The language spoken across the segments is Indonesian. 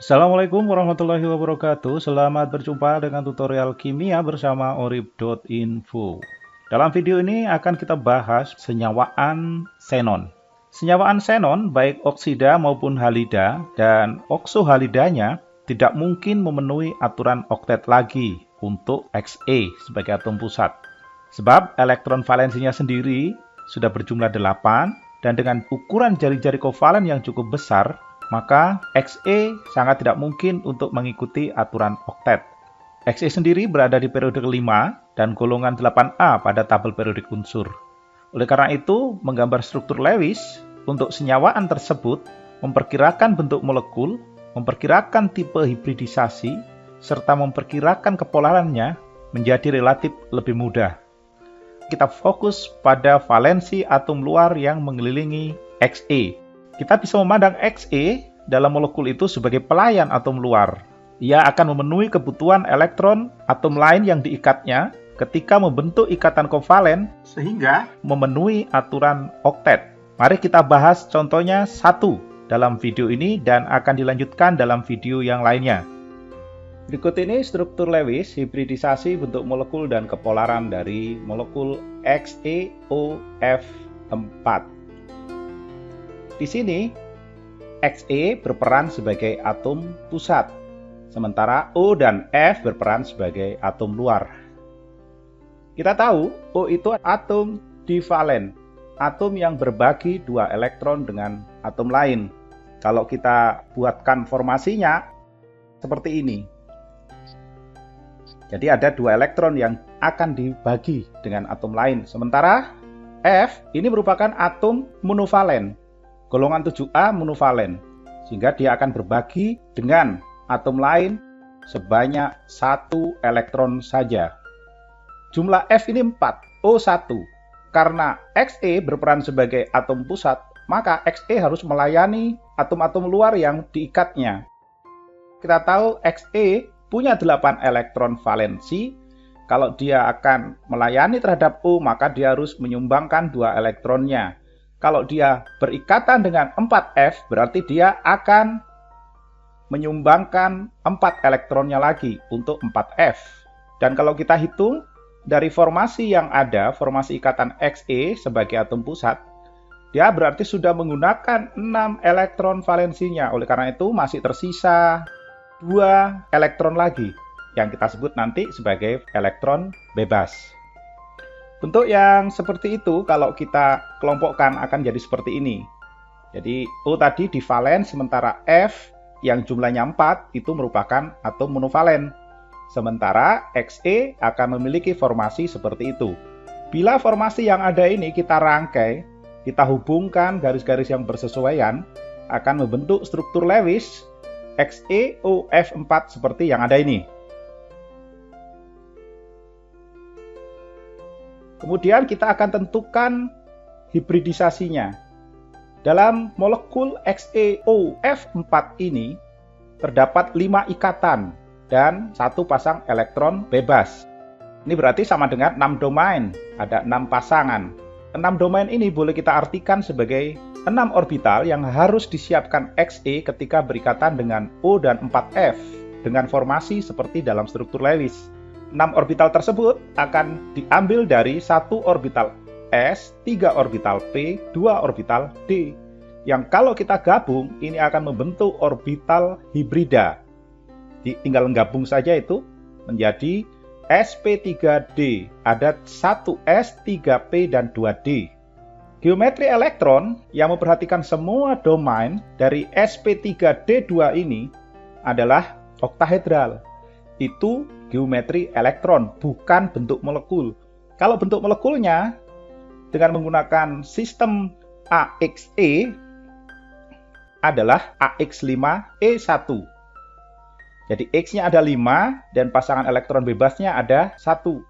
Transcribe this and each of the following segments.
Assalamualaikum warahmatullahi wabarakatuh. Selamat berjumpa dengan tutorial kimia bersama orib.info. Dalam video ini akan kita bahas senyawaan xenon. Senyawaan xenon baik oksida maupun halida dan oksohalidanya tidak mungkin memenuhi aturan oktet lagi untuk Xe sebagai atom pusat. Sebab elektron valensinya sendiri sudah berjumlah 8 dan dengan ukuran jari-jari kovalen yang cukup besar, maka Xe sangat tidak mungkin untuk mengikuti aturan oktet. Xe sendiri berada di periode kelima dan golongan 8A pada tabel periodik unsur. Oleh karena itu, menggambar struktur Lewis untuk senyawaan tersebut memperkirakan bentuk molekul, memperkirakan tipe hibridisasi, serta memperkirakan kepolarannya menjadi relatif lebih mudah. Kita fokus pada valensi atom luar yang mengelilingi Xe. Kita bisa memandang Xe dalam molekul itu sebagai pelayan atom luar. Ia akan memenuhi kebutuhan elektron atom lain yang diikatnya ketika membentuk ikatan kovalen sehingga memenuhi aturan oktet. Mari kita bahas contohnya satu dalam video ini dan akan dilanjutkan dalam video yang lainnya. Berikut ini struktur Lewis hibridisasi bentuk molekul dan kepolaran dari molekul XeOF4. Di sini, Xe berperan sebagai atom pusat, sementara O dan F berperan sebagai atom luar. Kita tahu O itu atom divalen, atom yang berbagi 2 elektron dengan atom lain. Kalau kita buatkan formasinya seperti ini. Jadi ada 2 elektron yang akan dibagi dengan atom lain. Sementara F ini merupakan atom monovalen, golongan 7A monovalen, sehingga dia akan berbagi dengan atom lain sebanyak 1 elektron saja. Jumlah F ini 4, O1. Karena Xe berperan sebagai atom pusat, maka Xe harus melayani atom-atom luar yang diikatnya. Kita tahu Xe punya 8 elektron valensi. Kalau dia akan melayani terhadap O, maka dia harus menyumbangkan 2 elektronnya. Kalau dia berikatan dengan 4F, berarti dia akan menyumbangkan 4 elektronnya lagi untuk 4F. Dan kalau kita hitung dari formasi yang ada, formasi ikatan Xe sebagai atom pusat, dia berarti sudah menggunakan 6 elektron valensinya. Oleh karena itu masih tersisa 2 elektron lagi yang kita sebut nanti sebagai elektron bebas. Bentuk yang seperti itu kalau kita kelompokkan akan jadi seperti ini. Jadi O tadi divalen, sementara F yang jumlahnya 4 itu merupakan atom monovalen. Sementara Xe akan memiliki formasi seperti itu. Bila formasi yang ada ini kita rangkai, kita hubungkan garis-garis yang bersesuaian, akan membentuk struktur Lewis XeOF4 seperti yang ada ini. Kemudian kita akan tentukan hibridisasinya. Dalam molekul XeOF4 ini terdapat 5 ikatan dan 1 pasang elektron bebas. Ini berarti sama dengan 6 domain, ada 6 pasangan. 6 domain ini boleh kita artikan sebagai 6 orbital yang harus disiapkan Xe ketika berikatan dengan O dan 4F dengan formasi seperti dalam struktur Lewis. 6 orbital tersebut akan diambil dari 1 orbital S, 3 orbital P, 2 orbital D. Yang kalau kita gabung, ini akan membentuk orbital hibrida. Tinggal gabung saja itu menjadi sp3d. Ada 1s, 3p, dan 2d. Geometri elektron yang memperhatikan semua domain dari sp3d2 ini adalah oktahedral. Itu geometri elektron, bukan bentuk molekul. Kalau bentuk molekulnya dengan menggunakan sistem AXE adalah AX5E1. Jadi X-nya ada 5 dan pasangan elektron bebasnya ada 1.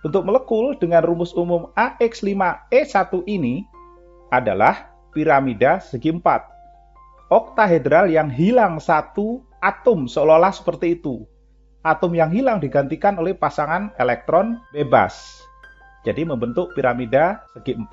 Bentuk molekul dengan rumus umum AX5E1 ini adalah piramida segi 4. Oktahedral yang hilang 1 atom, seolah-olah seperti itu. Atom yang hilang digantikan oleh pasangan elektron bebas. Jadi membentuk piramida segi 4.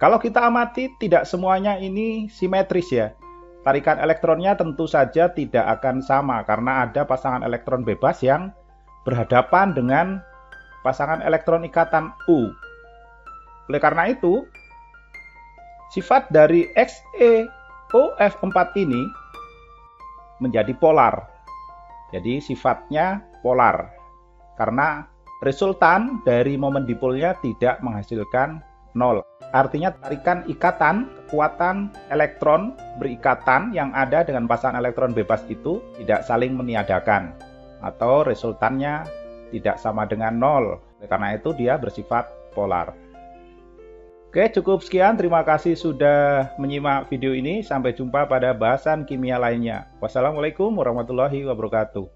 Kalau kita amati, tidak semuanya ini simetris ya. Tarikan elektronnya tentu saja tidak akan sama karena ada pasangan elektron bebas yang berhadapan dengan pasangan elektron ikatan U. Oleh karena itu, sifat dari XeOF4 ini menjadi polar. Jadi sifatnya polar karena resultan dari momen dipolnya tidak menghasilkan nol. Artinya tarikan ikatan, kekuatan elektron berikatan yang ada dengan pasangan elektron bebas itu tidak saling meniadakan atau resultannya tidak sama dengan nol. Karena itu dia bersifat polar. Oke, cukup sekian. Terima kasih sudah menyimak video ini. Sampai jumpa pada bahasan kimia lainnya. Wassalamualaikum warahmatullahi wabarakatuh.